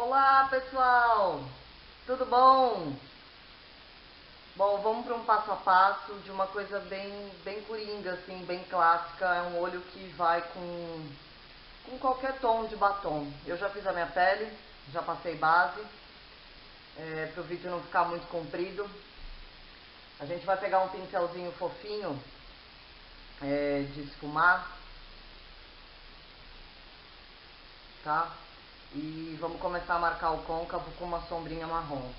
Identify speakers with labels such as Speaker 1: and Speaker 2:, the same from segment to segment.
Speaker 1: Olá pessoal, tudo bom? Bom, vamos para um passo a passo de uma coisa bem coringa, assim, bem clássica. É um olho que vai com qualquer tom de batom. Eu já fiz a minha pele, já passei base, para o vídeo não ficar muito comprido. A gente vai pegar um pincelzinho fofinho de esfumar, tá? E vamos começar a marcar o côncavo com uma sombrinha marrom.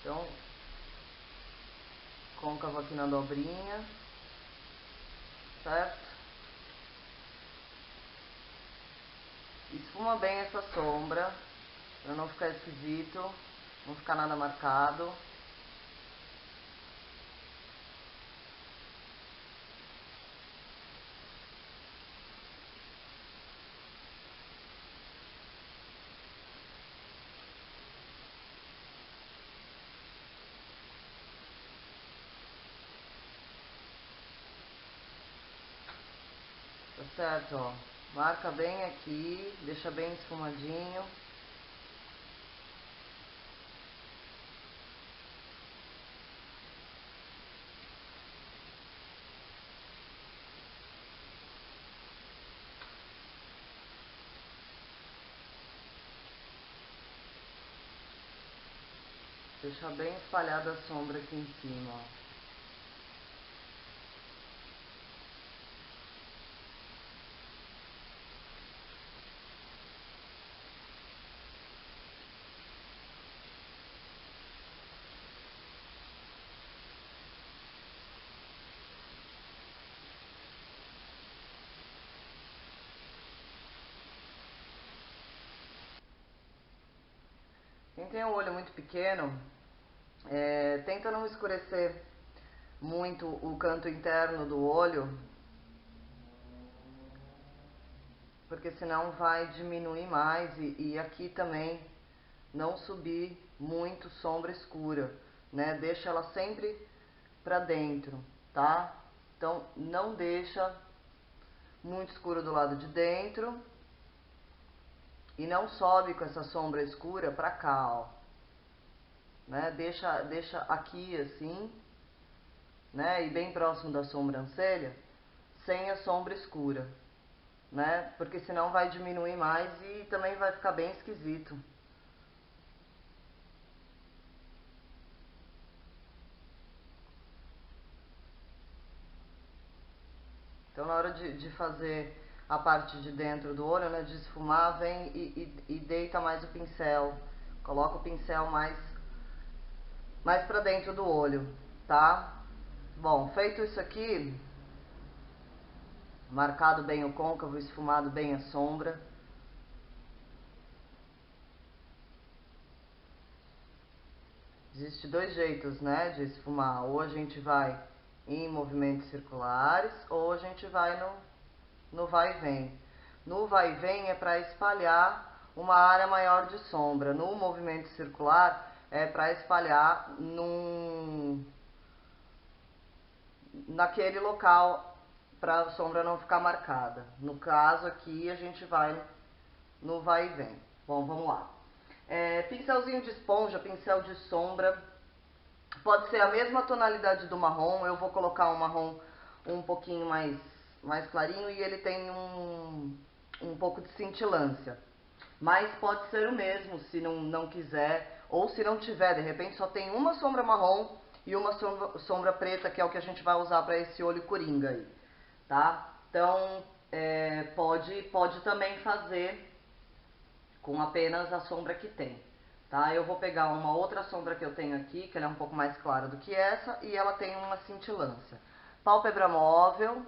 Speaker 1: Então, côncavo aqui na dobrinha, certo? Esfuma bem essa sombra, para não ficar esquisito, não ficar nada marcado. Tá certo, ó. Marca bem aqui, deixa bem esfumadinho. Deixa bem espalhada a sombra aqui em cima, ó. Quem tem o olho muito pequeno, tenta não escurecer muito o canto interno do olho, porque senão vai diminuir mais e aqui também não subir muito sombra escura, né? Deixa ela sempre pra dentro, tá? Então não deixa muito escuro do lado de dentro e não sobe com essa sombra escura pra cá, ó, né? Deixa aqui assim, né? E bem próximo da sobrancelha, sem a sombra escura, né? Porque senão vai diminuir mais e também vai ficar bem esquisito. Então na hora de fazer a parte de dentro do olho, né, de esfumar, vem e deita mais o pincel. Coloca o pincel mais pra dentro do olho, tá? Bom, feito isso aqui, marcado bem o côncavo, esfumado bem a sombra, existe dois jeitos, né, de esfumar. Ou a gente vai em movimentos circulares, ou a gente vai no vai e vem. No vai e vem é para espalhar uma área maior de sombra. No movimento circular é para espalhar naquele local, para a sombra não ficar marcada. No caso aqui a gente vai no vai e vem. Bom, vamos lá. Pincelzinho de esponja, pincel de sombra. Pode ser a mesma tonalidade do marrom. Eu vou colocar um marrom um pouquinho mais clarinho e ele tem um pouco de cintilância. Mas pode ser o mesmo se não quiser, ou se não tiver, de repente só tem uma sombra marrom e uma sombra preta, que é o que a gente vai usar para esse olho coringa aí, tá? Então, pode também fazer com apenas a sombra que tem, tá? Eu vou pegar uma outra sombra que eu tenho aqui, que ela é um pouco mais clara do que essa, e ela tem uma cintilância. Pálpebra móvel.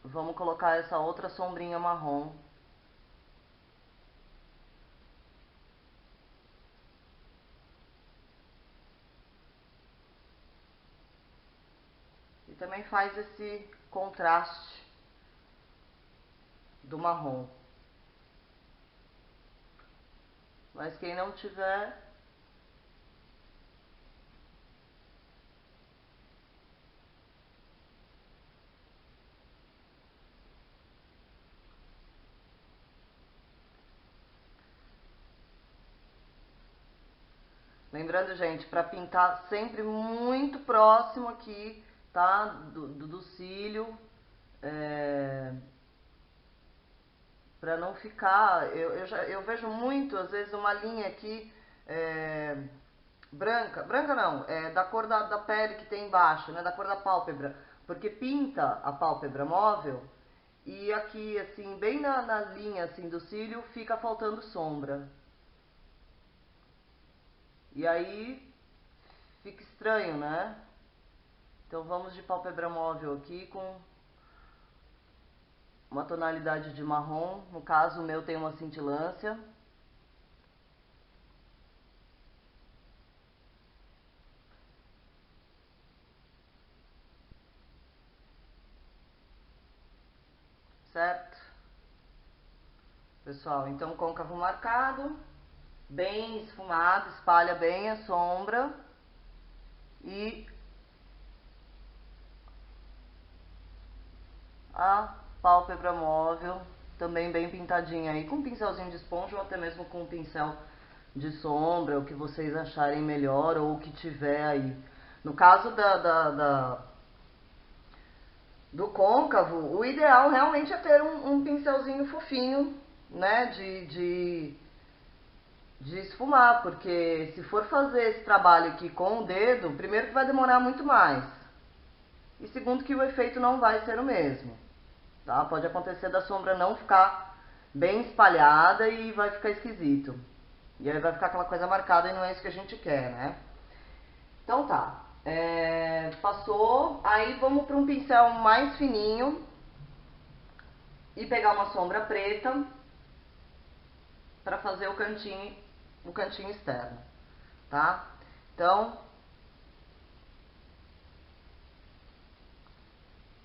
Speaker 1: Vamos colocar essa outra sombrinha marrom. E também faz esse contraste do marrom. Mas quem não tiver, lembrando, gente, para pintar sempre muito próximo aqui, tá? Do cílio, para não ficar. Eu vejo muito, às vezes, uma linha aqui branca não, da cor da pele que tem embaixo, né? Da cor da pálpebra, porque pinta a pálpebra móvel e aqui, assim, bem na linha assim do cílio, fica faltando sombra. E aí fica estranho, né? Então vamos de pálpebra móvel aqui com uma tonalidade de marrom. No caso, o meu tem uma cintilância. Certo? Pessoal, então côncavo marcado, bem esfumado, espalha bem a sombra e a pálpebra móvel também bem pintadinha aí, com um pincelzinho de esponja ou até mesmo com um pincel de sombra, o que vocês acharem melhor ou o que tiver aí. No caso do côncavo, o ideal realmente é ter um pincelzinho fofinho, né, de esfumar, porque se for fazer esse trabalho aqui com o dedo, primeiro que vai demorar muito mais, e segundo que o efeito não vai ser o mesmo, tá? Pode acontecer da sombra não ficar bem espalhada e vai ficar esquisito, e aí vai ficar aquela coisa marcada e não é isso que a gente quer, né? Então tá, passou, aí vamos para um pincel mais fininho e pegar uma sombra preta para fazer o cantinho externo, tá? Então,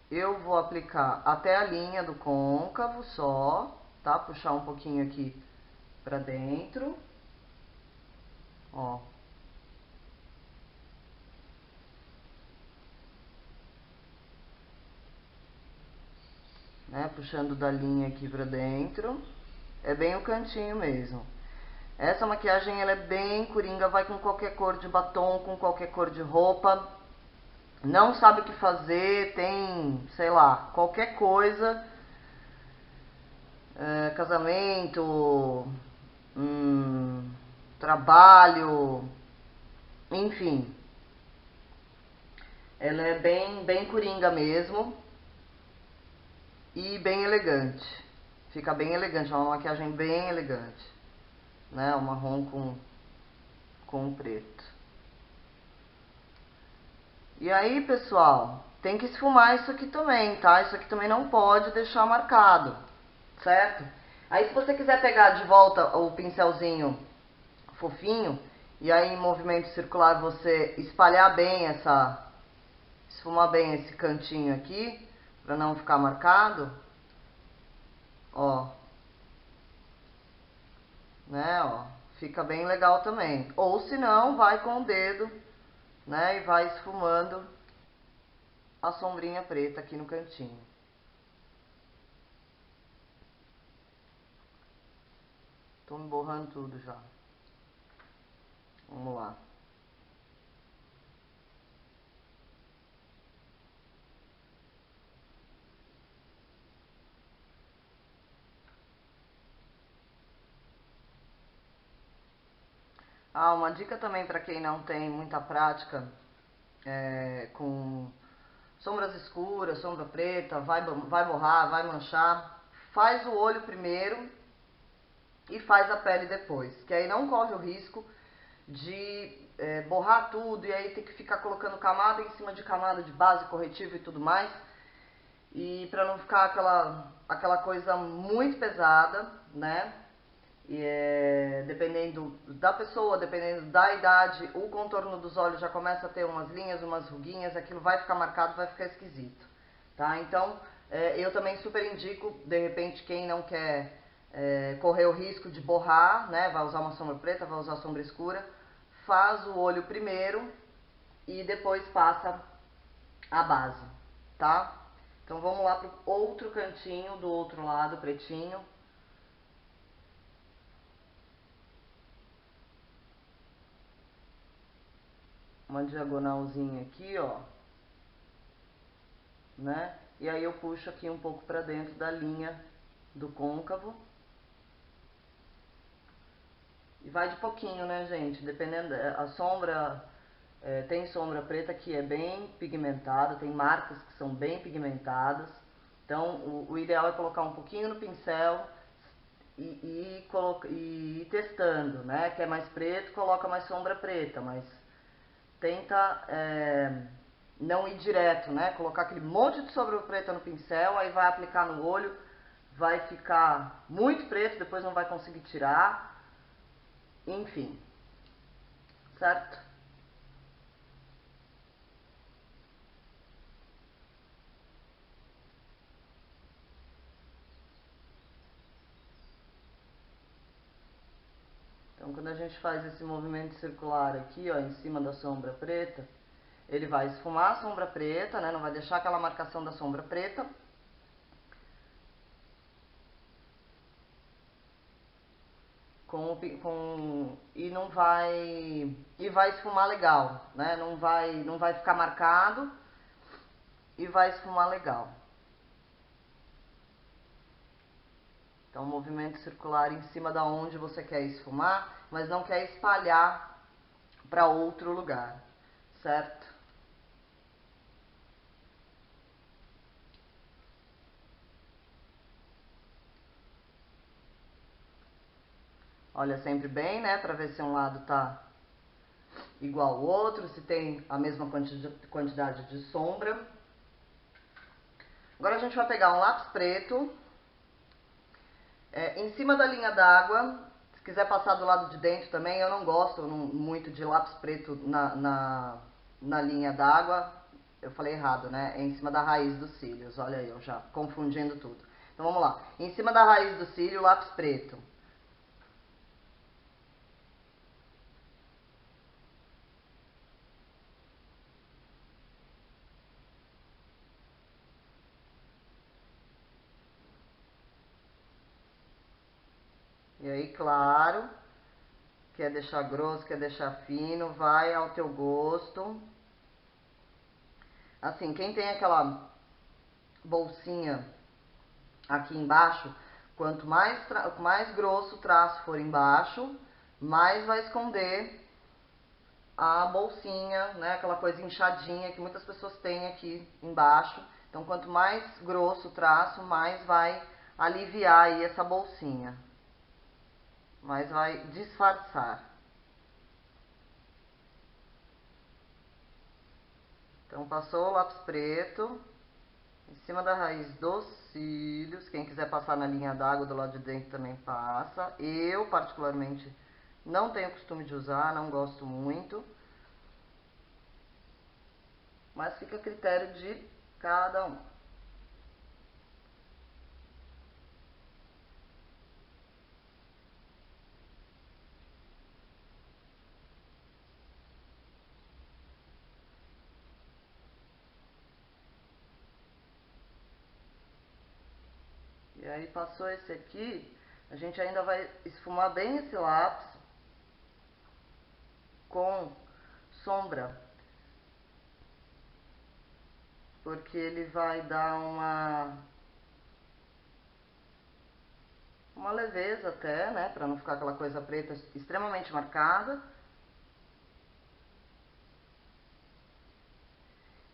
Speaker 1: eu vou aplicar até a linha do côncavo só, tá? Puxar um pouquinho aqui pra dentro, ó. Né? Puxando da linha aqui pra dentro, é bem o cantinho mesmo. Essa maquiagem, ela é bem coringa, vai com qualquer cor de batom, com qualquer cor de roupa. Não sabe o que fazer, tem, sei lá, qualquer coisa, casamento, trabalho, enfim. Ela é bem coringa mesmo e bem elegante. Fica bem elegante, é uma maquiagem bem elegante, né? O marrom com o preto. E aí, pessoal, tem que esfumar isso aqui também, tá? Isso aqui também não pode deixar marcado, certo? Aí, se você quiser pegar de volta o pincelzinho fofinho, e aí em movimento circular você espalhar bem esfumar bem esse cantinho aqui, pra não ficar marcado, ó, né, ó, fica bem legal também. Ou se não, vai com o dedo, né, e vai esfumando a sombrinha preta aqui no cantinho. Tô me borrando tudo já. Vamos lá. Ah, uma dica também para quem não tem muita prática com sombras escuras, sombra preta, vai borrar, vai manchar. Faz o olho primeiro e faz a pele depois, que aí não corre o risco de borrar tudo e aí ter que ficar colocando camada em cima de camada de base, corretivo e tudo mais. E para não ficar aquela coisa muito pesada, né? E dependendo da pessoa, dependendo da idade, o contorno dos olhos já começa a ter umas linhas, umas ruguinhas, aquilo vai ficar marcado, vai ficar esquisito, tá? Então, eu também super indico, de repente, quem não quer correr o risco de borrar, né? Vai usar uma sombra preta, vai usar sombra escura, faz o olho primeiro e depois passa a base, tá? Então vamos lá pro outro cantinho do outro lado, pretinho. Uma diagonalzinha aqui, ó, né? E aí eu puxo aqui um pouco pra dentro da linha do côncavo. E vai de pouquinho, né, gente? Dependendo, a sombra, tem sombra preta que é bem pigmentada, tem marcas que são bem pigmentadas. Então, o ideal é colocar um pouquinho no pincel e ir testando, né? Quer mais preto, coloca mais sombra preta, mas tenta não ir direto, né? Colocar aquele monte de sombra preta no pincel, aí vai aplicar no olho, vai ficar muito preto, depois não vai conseguir tirar. Enfim, certo? Então, quando a gente faz esse movimento circular aqui, ó, em cima da sombra preta, ele vai esfumar a sombra preta, né? Não vai deixar aquela marcação da sombra preta. E não vai... E vai esfumar legal, né? Não vai ficar marcado e vai esfumar legal. Então, movimento circular em cima da onde você quer esfumar, mas não quer espalhar para outro lugar, certo? Olha sempre bem, né, para ver se um lado tá igual ao outro, se tem a mesma quantidade de sombra. Agora a gente vai pegar um lápis preto, em cima da linha d'água. Se quiser passar do lado de dentro também, eu não gosto muito de lápis preto na linha d'água. Eu falei errado, né? É em cima da raiz dos cílios. Olha aí, eu já confundindo tudo. Então vamos lá. Em cima da raiz do cílio, lápis preto. E aí, claro, quer deixar grosso, quer deixar fino, vai ao teu gosto. Assim, quem tem aquela bolsinha aqui embaixo, quanto mais grosso o traço for embaixo, mais vai esconder a bolsinha, né? Aquela coisa inchadinha que muitas pessoas têm aqui embaixo. Então, quanto mais grosso o traço, mais vai aliviar aí essa bolsinha. Mais vai disfarçar. Então, passou o lápis preto em cima da raiz dos cílios. Quem quiser passar na linha d'água do lado de dentro também passa. Eu, particularmente, não tenho costume de usar, não gosto muito. Mas fica a critério de cada um. E aí passou esse aqui, a gente ainda vai esfumar bem esse lápis com sombra, porque ele vai dar uma leveza até, né, para não ficar aquela coisa preta extremamente marcada.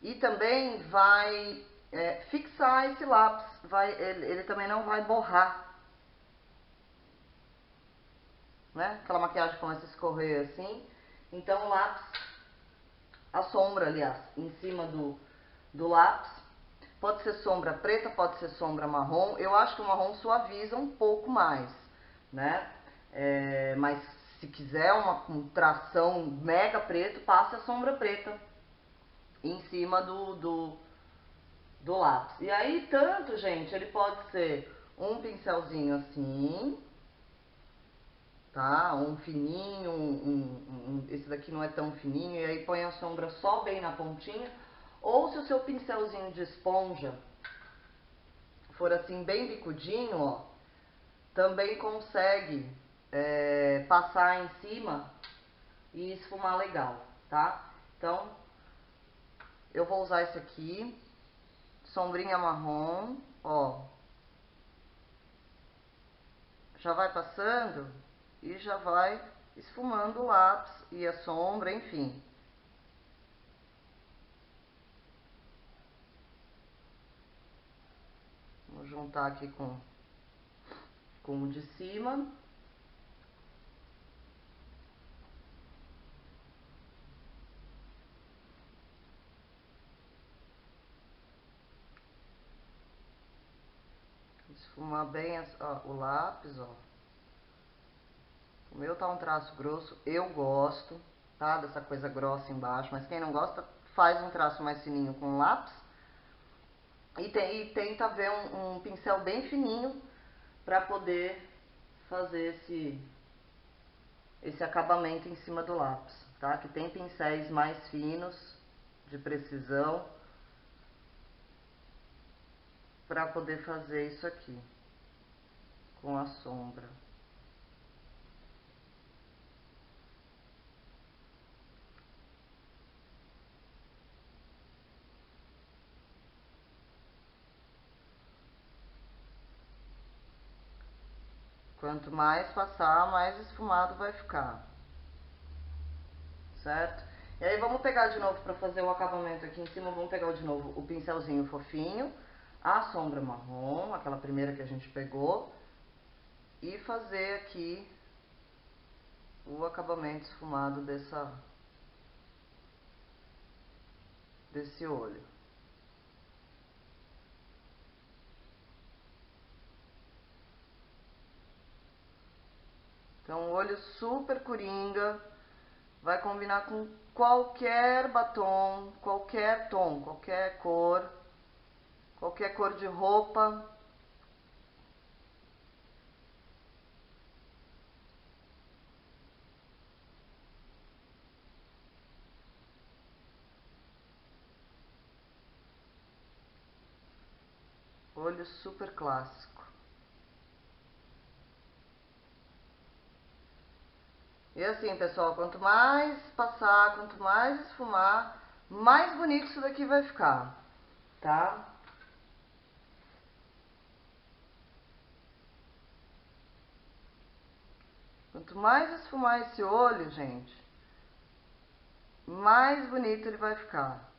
Speaker 1: E também vai fixar esse lápis, ele também não vai borrar, né? Aquela maquiagem começa a escorrer assim, então o lápis, a sombra, aliás, em cima do lápis, pode ser sombra preta, pode ser sombra marrom. Eu acho que o marrom suaviza um pouco mais, né? Mas se quiser uma tração mega preto, passe a sombra preta em cima do lápis. E aí, tanto, gente, ele pode ser um pincelzinho assim, tá? Um fininho, esse daqui não é tão fininho, e aí põe a sombra só bem na pontinha. Ou se o seu pincelzinho de esponja for assim bem bicudinho, ó, também consegue passar em cima e esfumar legal, tá? Então, eu vou usar esse aqui, sombrinha marrom, ó. Já vai passando e já vai esfumando o lápis e a sombra, enfim. Vou juntar aqui com o de cima. Esfumar bem o lápis, ó. O meu tá um traço grosso, eu gosto, tá? Dessa coisa grossa embaixo, mas quem não gosta, faz um traço mais fininho com lápis. E tenta ver um pincel bem fininho para poder fazer esse acabamento em cima do lápis, tá? Que tem pincéis mais finos, de precisão, para poder fazer isso aqui com a sombra. Quanto mais passar, mais esfumado vai ficar, certo? E aí vamos pegar de novo para fazer o acabamento aqui em cima, vamos pegar de novo o pincelzinho fofinho, a sombra marrom, aquela primeira que a gente pegou, e fazer aqui o acabamento esfumado desse olho. Então, um olho super coringa, vai combinar com qualquer batom, qualquer tom, qualquer cor de roupa. Olho super clássico. E assim, pessoal, quanto mais passar, quanto mais esfumar, mais bonito isso daqui vai ficar, tá? Quanto mais esfumar esse olho, gente, mais bonito ele vai ficar.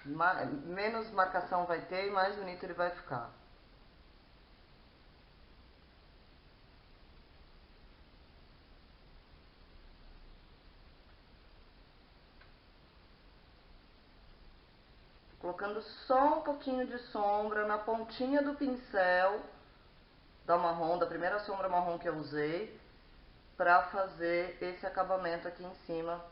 Speaker 1: Menos marcação vai ter e mais bonito ele vai ficar. Colocando só um pouquinho de sombra na pontinha do pincel da marrom, da primeira sombra marrom que eu usei, para fazer esse acabamento aqui em cima.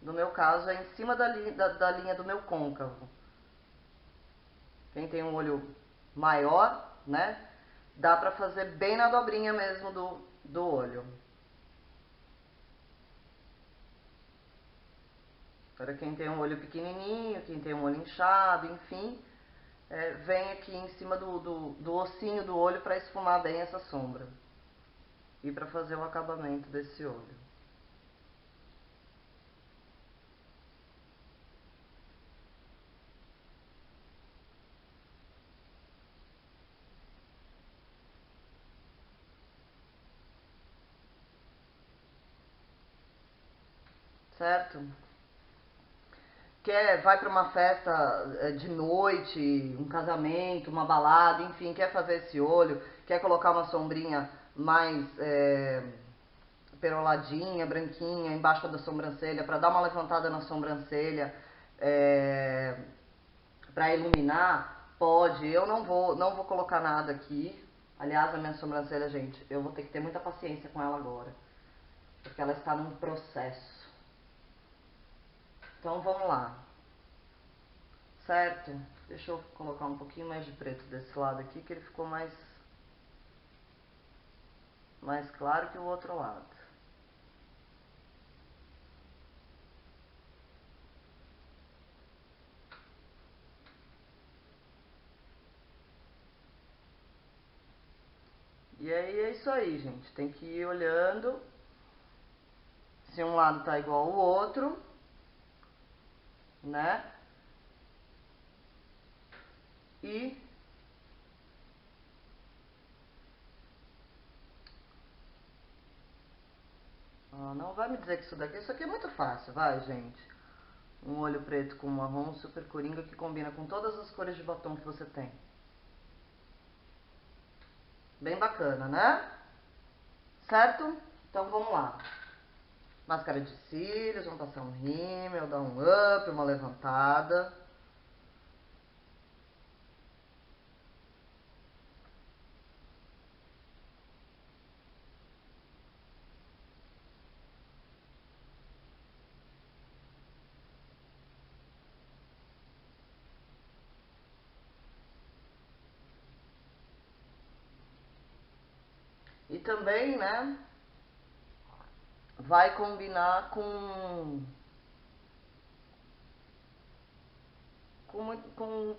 Speaker 1: No meu caso, é em cima da linha do meu côncavo. Quem tem um olho maior, né, dá pra fazer bem na dobrinha mesmo do olho. Para quem tem um olho pequenininho, quem tem um olho inchado, enfim, vem aqui em cima do ossinho do olho para esfumar bem essa sombra. E para fazer o acabamento desse olho. Certo? Vai para uma festa de noite, um casamento, uma balada, enfim, quer fazer esse olho, quer colocar uma sombrinha mais peroladinha, branquinha, embaixo da sobrancelha, para dar uma levantada na sobrancelha, para iluminar, pode. Eu não vou colocar nada aqui. Aliás, a minha sobrancelha, gente, eu vou ter que ter muita paciência com ela agora, porque ela está num processo. Então vamos lá. certo? Deixa eu colocar um pouquinho mais de preto desse lado aqui, que ele ficou mais claro que o outro lado. E aí é isso aí, gente. Tem que ir olhando se um lado tá igual ao outro, né? E não vai me dizer que isso aqui é muito fácil, vai, gente. Um olho preto com marrom super coringa que combina com todas as cores de batom que você tem. Bem bacana, né? Certo? Então vamos lá. Máscara de cílios, vamos passar um rímel, dar um up, uma levantada. E também, né, vai combinar com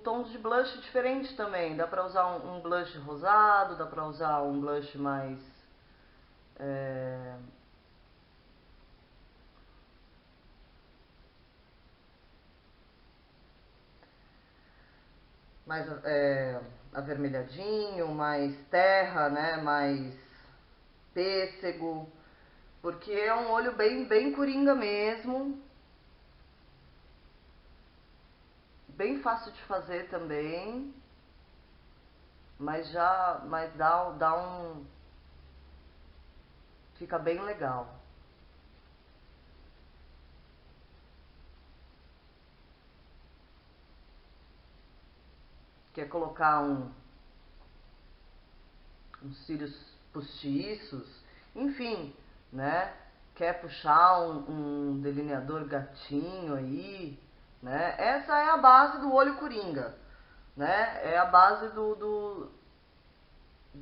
Speaker 1: tons de blush diferentes também. Dá pra usar um blush rosado, dá pra usar um blush mais... mais avermelhadinho, mais terra, né, mais pêssego, porque é um olho bem coringa mesmo, bem fácil de fazer também, mas dá um, fica bem legal. Quer colocar uns cílios postiços, enfim, né? Quer puxar um delineador gatinho aí, né? Essa é a base do olho coringa, né? É a base do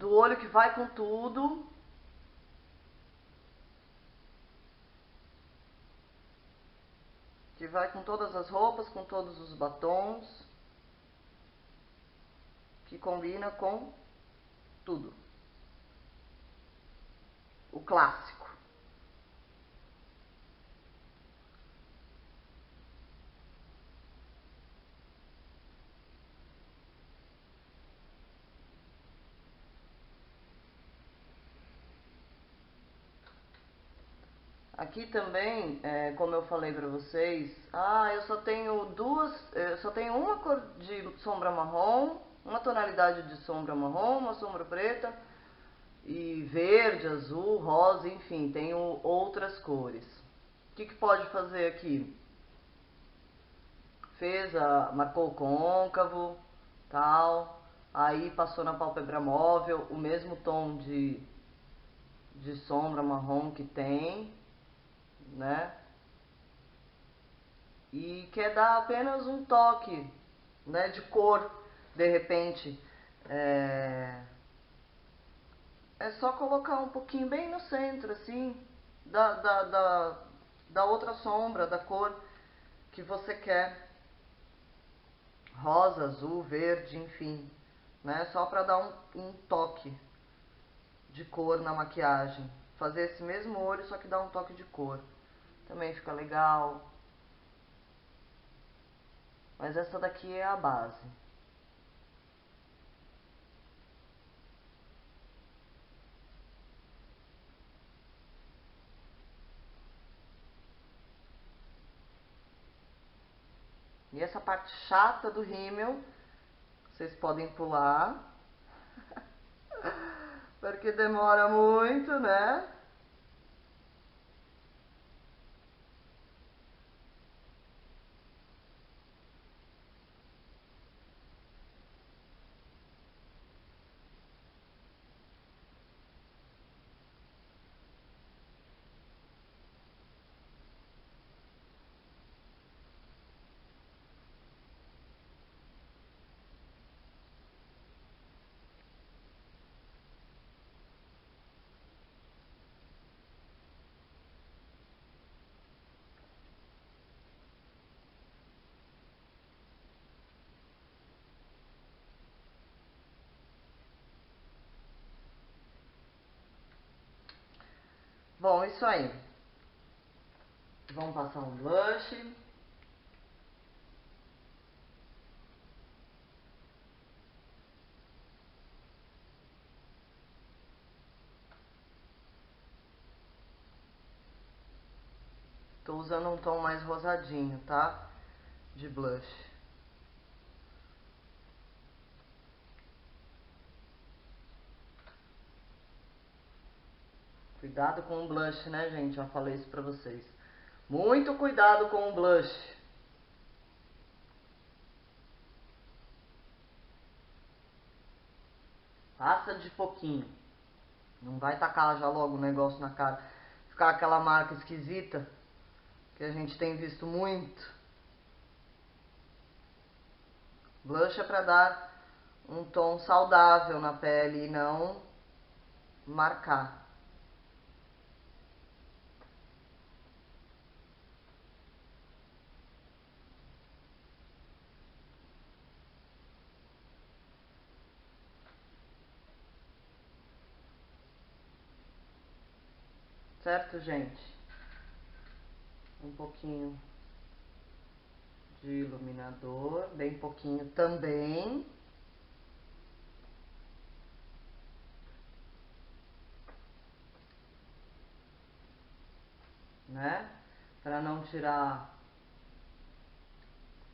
Speaker 1: olho que vai com tudo. Que vai com todas as roupas, com todos os batons. Que combina com tudo. O clássico. Aqui também, como eu falei pra vocês, eu só tenho eu só tenho uma cor de sombra marrom, uma tonalidade de sombra marrom, uma sombra preta, e verde, azul, rosa, enfim, tenho outras cores. O que pode fazer aqui? Marcou o côncavo, tal, aí passou na pálpebra móvel, o mesmo tom de sombra marrom que tem, né? E quer dar apenas um toque, né, de cor, de repente. É só colocar um pouquinho bem no centro, assim, da outra sombra, da cor que você quer. Rosa, azul, verde, enfim, né? Só para dar um toque de cor na maquiagem. Fazer esse mesmo olho, só que dá um toque de cor. Também fica legal. Mas essa daqui é a base. E essa parte chata do rímel, vocês podem pular. Porque demora muito, né? Bom, isso aí. Vamos passar um blush. Tô usando um tom mais rosadinho, tá? De blush. Cuidado com o blush, né, gente? Já falei isso pra vocês. Muito cuidado com o blush. Passa de pouquinho. Não vai tacar já logo o negócio na cara. Ficar aquela marca esquisita que a gente tem visto muito. Blush é pra dar um tom saudável na pele e não marcar. Certo, gente? Um pouquinho de iluminador, bem pouquinho também. Né? Para não tirar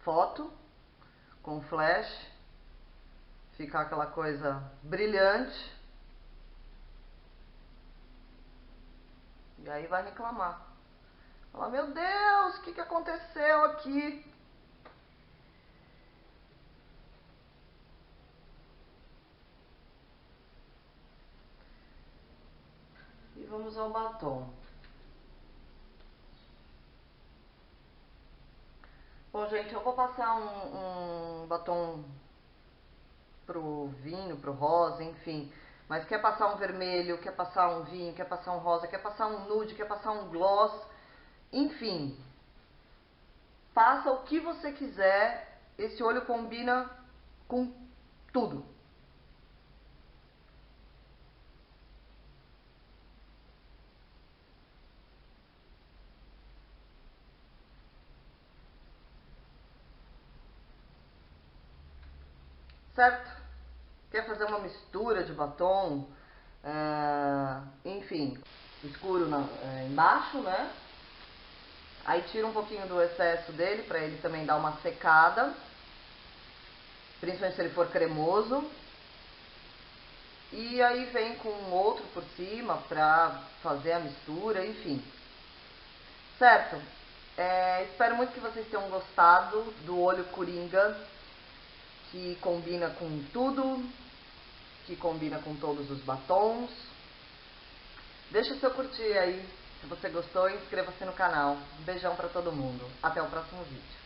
Speaker 1: foto com flash, ficar aquela coisa brilhante. E aí vai reclamar. Fala, meu Deus, o que aconteceu aqui? E vamos ao batom. Bom, gente, eu vou passar um batom pro vinho, pro rosa, enfim. Mas quer passar um vermelho, quer passar um vinho, quer passar um rosa, quer passar um nude, quer passar um gloss, enfim. Faça o que você quiser, esse olho combina com tudo. Certo? Quer fazer uma mistura de batom, enfim, escuro embaixo, né? Aí tira um pouquinho do excesso dele para ele também dar uma secada, principalmente se ele for cremoso. E aí vem com outro por cima pra fazer a mistura, enfim. Certo? Espero muito que vocês tenham gostado do olho coringa, que combina com tudo, que combina com todos os batons. Deixa o seu curtir aí, se você gostou, inscreva-se no canal. Um beijão pra todo mundo. Até o próximo vídeo.